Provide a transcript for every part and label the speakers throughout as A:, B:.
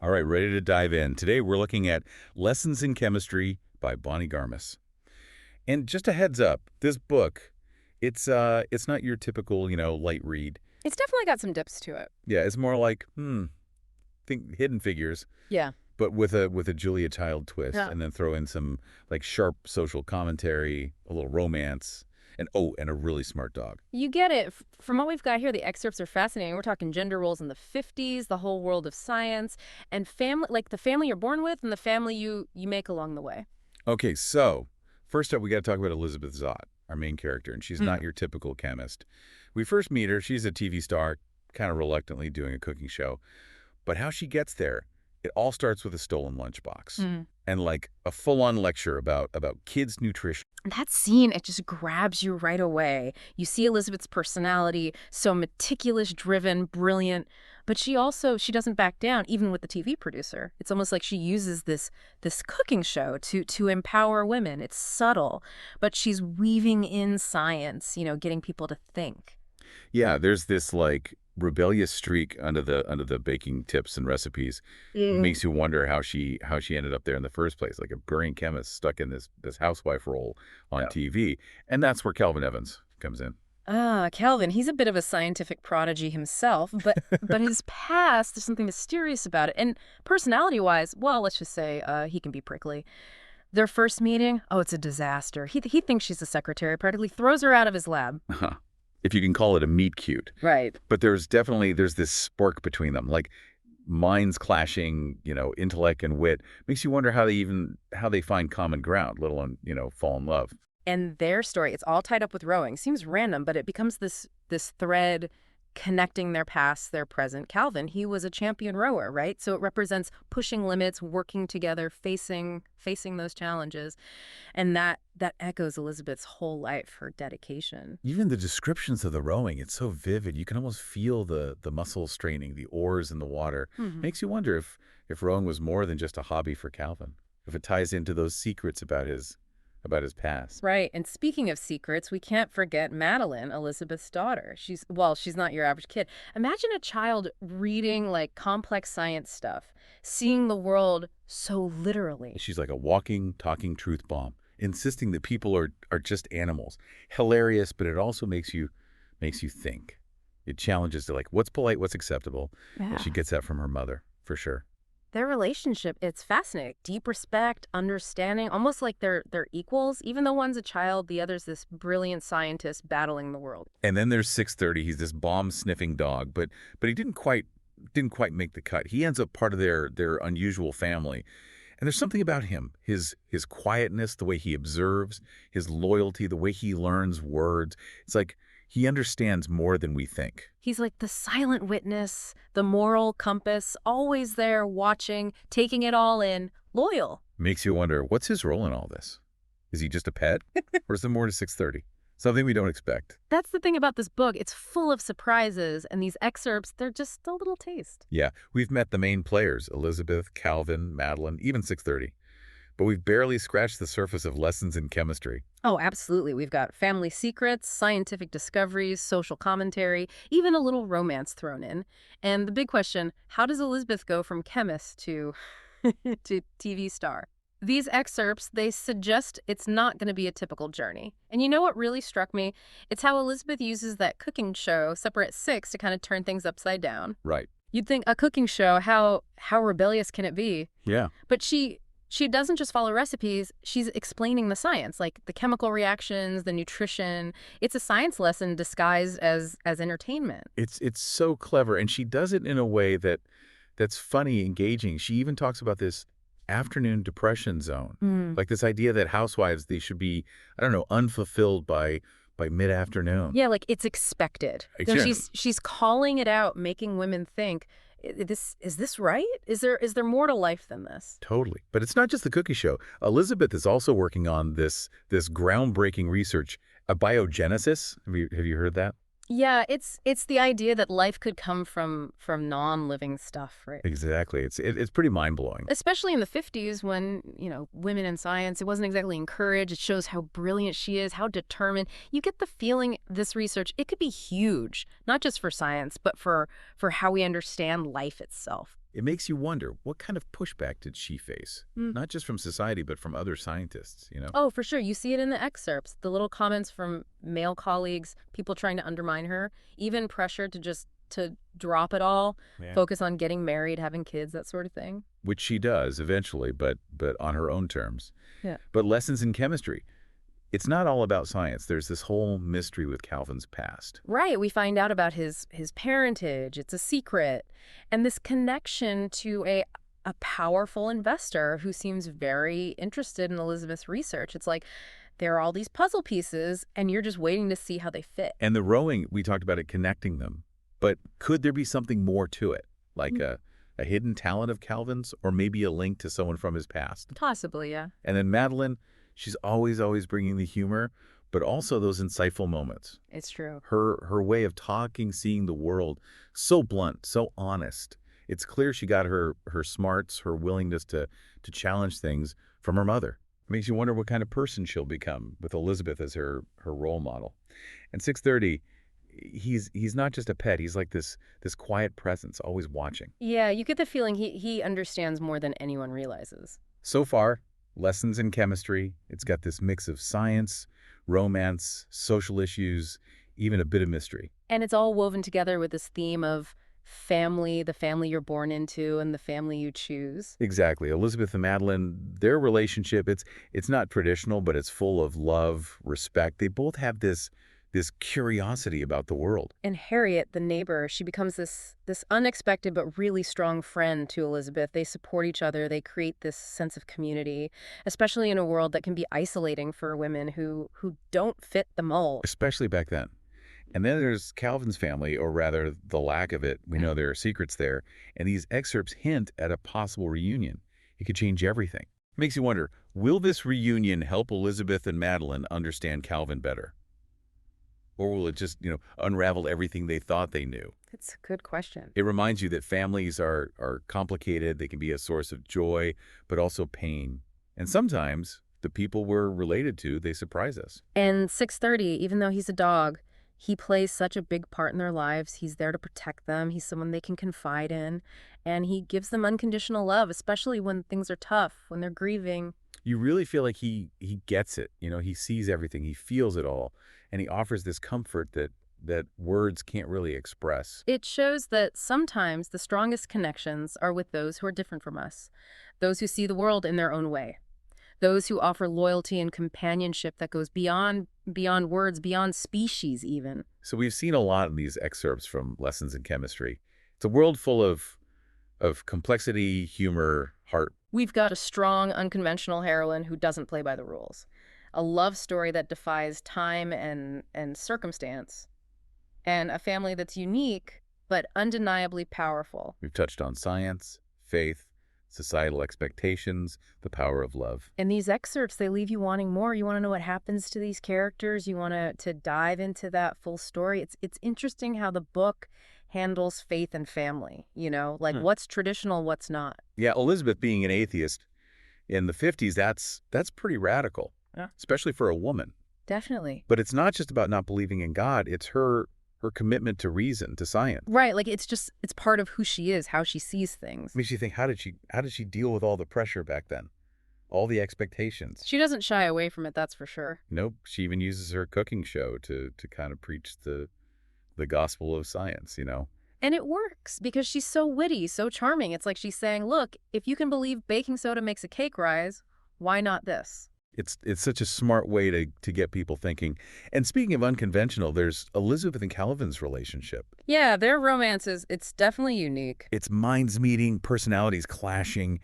A: All right, ready to dive in. Today we're looking at Lessons in Chemistry by Bonnie Garmus. And just a heads up, this book, it's not your typical, light read.
B: It's definitely got some dips to it.
A: Yeah, it's more like, think Hidden Figures,
B: Yeah.
A: but with a Julia Child twist,
B: Yeah.
A: and then throw in some like sharp social commentary, a little romance, and a really smart dog.
B: You get it. From what we've got here, the excerpts are fascinating. We're talking gender roles in the 50s, the whole world of science, and family, like the family you're born with and the family you make along the way.
A: Okay, so first up, we got to talk about Elizabeth Zott, our main character, and she's not your typical chemist. We first meet her. She's a TV star, kind of reluctantly doing a cooking show. But how she gets there, it all starts with a stolen lunchbox and like a full-on lecture about kids' nutrition.
B: That scene, it just grabs you right away. You see Elizabeth's personality, so meticulous, driven, brilliant, but she doesn't back down, even with the TV producer. It's almost like she uses this cooking show to empower women. It's subtle, but she's weaving in science, getting people to think.
A: Yeah, there's this like rebellious streak under the baking tips and recipes. Makes you wonder how she ended up there in the first place, like a brilliant chemist stuck in this housewife role on TV. And that's where Calvin Evans comes in.
B: Calvin, he's a bit of a scientific prodigy himself, but his past, there's something mysterious about it. And personality-wise, well, let's just say he can be prickly. Their first meeting, it's a disaster. He thinks she's a secretary, practically throws her out of his lab.
A: If you can call it a meet cute.
B: Right.
A: But there's this spark between them, like minds clashing, intellect and wit. Makes you wonder how they find common ground, let alone, fall in love.
B: And their story, it's all tied up with rowing. Seems random, but it becomes this thread connecting their past, their present. Calvin, he was a champion rower, right? So it represents pushing limits, working together, facing those challenges. And that echoes Elizabeth's whole life, her dedication.
A: Even the descriptions of the rowing, it's so vivid. You can almost feel the muscle straining, the oars in the water. Makes you wonder if rowing was more than just a hobby for Calvin, if it ties into those secrets about his past.
B: Right. And speaking of secrets, we can't forget Madeline, Elizabeth's daughter. She's not your average kid. Imagine a child reading like complex science stuff, seeing the world so literally.
A: She's like a walking, talking truth bomb, insisting that people are just animals. Hilarious, but it also makes you think. It challenges to like, what's polite, what's acceptable.
B: Yeah.
A: And she gets that from her mother, for sure.
B: Their relationship, it's fascinating. Deep respect, understanding, almost like they're equals. Even though one's a child, the other's this brilliant scientist battling the world.
A: And then there's 630. He's this bomb-sniffing dog, but he didn't quite make the cut. He ends up part of their unusual family. And there's something about him, his quietness, the way he observes, his loyalty, the way he learns words. It's like he understands more than we think.
B: He's like the silent witness, the moral compass, always there, watching, taking it all in, loyal.
A: Makes you wonder, what's his role in all this? Is he just a pet? Or is there more to 630? Something we don't expect.
B: That's the thing about this book. It's full of surprises, and these excerpts, they're just a little taste.
A: Yeah, we've met the main players, Elizabeth, Calvin, Madeline, even 630. But we've barely scratched the surface of lessons in chemistry.
B: Oh, absolutely. We've got family secrets, scientific discoveries, social commentary, even a little romance thrown in. And the big question, how does Elizabeth go from chemist to TV star? These excerpts, they suggest it's not going to be a typical journey. And you know what really struck me? It's how Elizabeth uses that cooking show, Supper at 6, to kind of turn things upside down.
A: Right.
B: You'd think a cooking show, how rebellious can it be?
A: Yeah.
B: But she doesn't just follow recipes, she's explaining the science, like the chemical reactions, the nutrition. It's a science lesson disguised as entertainment.
A: It's so clever, and she does it in a way that's funny, engaging. She even talks about this afternoon depression zone, like this idea that housewives, they should be, unfulfilled by mid-afternoon.
B: Yeah, like it's expected.
A: Exactly.
B: She's calling it out, making women think, is this right? Is there more to life than this?
A: Totally. But it's not just the cookie show. Elizabeth is also working on this groundbreaking research, abiogenesis. Have you heard that?
B: Yeah, it's the idea that life could come from non-living stuff, right?
A: Exactly. It's pretty mind-blowing.
B: Especially in the 50s when, women in science, it wasn't exactly encouraged. It shows how brilliant she is, how determined. You get the feeling this research, it could be huge, not just for science, but for how we understand life itself.
A: It makes you wonder, what kind of pushback did she face? Not just from society, but from other scientists, you know?
B: Oh, for sure. You see it in the excerpts, the little comments from male colleagues, people trying to undermine her, even pressure to just to drop it all,
A: Yeah.
B: focus on getting married, having kids, that sort of thing.
A: Which she does eventually, but on her own terms.
B: Yeah.
A: But lessons in chemistry. It's not all about science. There's this whole mystery with Calvin's past.
B: Right. We find out about his parentage. It's a secret. And this connection to a powerful investor who seems very interested in Elizabeth's research. It's like there are all these puzzle pieces, and you're just waiting to see how they fit.
A: And the rowing, we talked about it connecting them. But could there be something more to it? Like a hidden talent of Calvin's, or maybe a link to someone from his past?
B: Possibly, yeah.
A: And then Madeline, she's always bringing the humor, but also those insightful moments.
B: It's true.
A: Her way of talking, seeing the world, so blunt, so honest. It's clear she got her smarts, her willingness to challenge things from her mother. It makes you wonder what kind of person she'll become with Elizabeth as her role model. And 6:30, he's not just a pet. He's like this quiet presence, always watching.
B: Yeah, you get the feeling he understands more than anyone realizes.
A: So far, lessons in chemistry. It's got this mix of science, romance, social issues, even a bit of mystery.
B: And it's all woven together with this theme of family, the family you're born into and the family you choose.
A: Exactly. Elizabeth and Madeline, their relationship, it's not traditional, but it's full of love, respect. They both have this curiosity about the world.
B: And Harriet, the neighbor, she becomes this unexpected but really strong friend to Elizabeth. They support each other. They create this sense of community, especially in a world that can be isolating for women who don't fit the mold.
A: Especially back then. And then there's Calvin's family, or rather the lack of it. We know there are secrets there. And these excerpts hint at a possible reunion. It could change everything. Makes you wonder, will this reunion help Elizabeth and Madeline understand Calvin better? Or will it just, unravel everything they thought they knew?
B: That's a good question.
A: It reminds you that families are complicated. They can be a source of joy, but also pain. And sometimes the people we're related to, they surprise us.
B: And 6:30, even though he's a dog, he plays such a big part in their lives. He's there to protect them. He's someone they can confide in. And he gives them unconditional love, especially when things are tough, when they're grieving.
A: You really feel like he gets it. He sees everything. He feels it all. And he offers this comfort that words can't really express.
B: It shows that sometimes the strongest connections are with those who are different from us, those who see the world in their own way, those who offer loyalty and companionship that goes beyond words, beyond species even.
A: So we've seen a lot in these excerpts from Lessons in Chemistry. It's a world full of complexity, humor, heart.
B: We've got a strong, unconventional heroine who doesn't play by the rules. A love story that defies time and circumstance, and a family that's unique but undeniably powerful.
A: We've touched on science, faith, societal expectations, the power of love.
B: In these excerpts, they leave you wanting more. You want to know what happens to these characters. You want to dive into that full story. It's interesting how the book handles faith and family, what's traditional, what's not.
A: Yeah, Elizabeth being an atheist in the 50s, that's pretty radical. Yeah. Especially for a woman.
B: Definitely.
A: But it's not just about not believing in God. It's her commitment to reason, to science.
B: Right. It's part of who she is, how she sees things.
A: Makes you think, how did she deal with all the pressure back then? All the expectations.
B: She doesn't shy away from it, that's for sure.
A: Nope. She even uses her cooking show to kind of preach the gospel of science,
B: And it works because she's so witty, so charming. It's like she's saying, look, if you can believe baking soda makes a cake rise, why not this?
A: It's such a smart way to get people thinking. And speaking of unconventional, there's Elizabeth and Calvin's relationship.
B: Yeah, their romance it's definitely unique.
A: It's minds meeting, personalities clashing,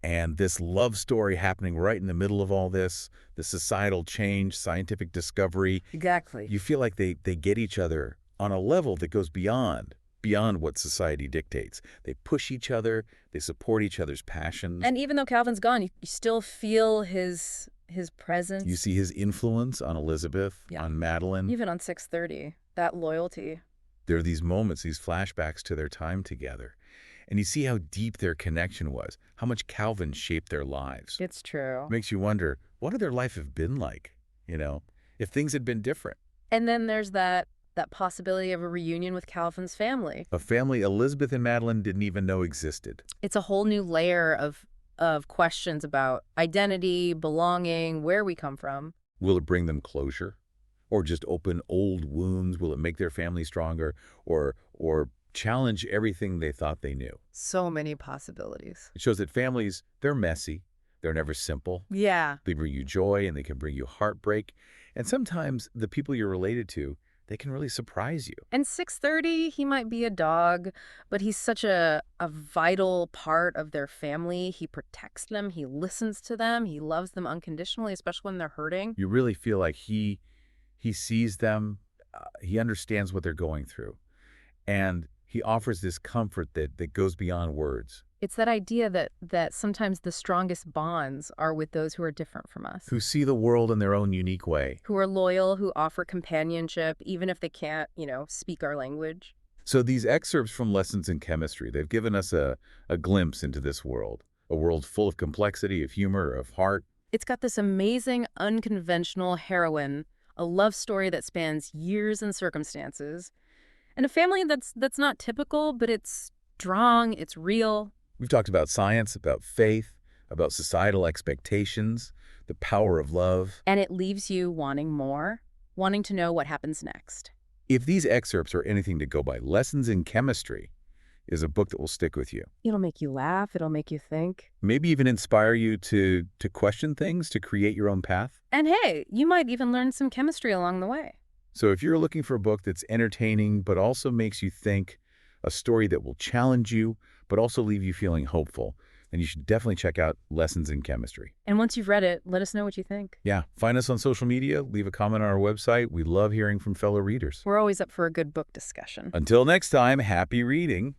A: and this love story happening right in the middle of all this, the societal change, scientific discovery.
B: Exactly.
A: You feel like they get each other on a level that goes beyond what society dictates. They push each other, they support each other's passions.
B: And even though Calvin's gone, you still feel his presence.
A: You see his influence on Elizabeth, on Madeline.
B: Even on 6:30, that loyalty.
A: There are these moments, these flashbacks to their time together. And you see how deep their connection was, how much Calvin shaped their lives.
B: It's true.
A: It makes you wonder, what would their life have been like, if things had been different?
B: And then there's that that possibility of a reunion with Calvin's family.
A: A family Elizabeth and Madeline didn't even know existed.
B: It's a whole new layer of questions about identity, belonging, where we come from.
A: Will it bring them closure? Or just open old wounds? Will it make their family stronger? Or challenge everything they thought they knew?
B: So many possibilities.
A: It shows that families, they're messy. They're never simple.
B: Yeah.
A: They bring you joy and they can bring you heartbreak. And sometimes the people you're related to, they can really surprise you.
B: And 6:30, he might be a dog, but he's such a vital part of their family. He protects them. He listens to them. He loves them unconditionally, especially when they're hurting.
A: You really feel like he sees them. He understands what they're going through. And he offers this comfort that goes beyond words.
B: It's that idea that sometimes the strongest bonds are with those who are different from us.
A: Who see the world in their own unique way.
B: Who are loyal, who offer companionship, even if they can't, speak our language.
A: So these excerpts from Lessons in Chemistry, they've given us a glimpse into this world. A world full of complexity, of humor, of heart.
B: It's got this amazing, unconventional heroine, a love story that spans years and circumstances, and a family that's not typical, but it's strong, it's real.
A: We've talked about science, about faith, about societal expectations, the power of love.
B: And it leaves you wanting more, wanting to know what happens next.
A: If these excerpts are anything to go by, Lessons in Chemistry is a book that will stick with you.
B: It'll make you laugh, it'll make you think.
A: Maybe even inspire you to question things, to create your own path.
B: And hey, you might even learn some chemistry along the way.
A: So if you're looking for a book that's entertaining but also makes you think, a story that will challenge you but also leave you feeling hopeful, then you should definitely check out Lessons in Chemistry.
B: And once you've read it, let us know what you think.
A: Yeah, find us on social media, leave a comment on our website. We love hearing from fellow readers.
B: We're always up for a good book discussion.
A: Until next time, happy reading.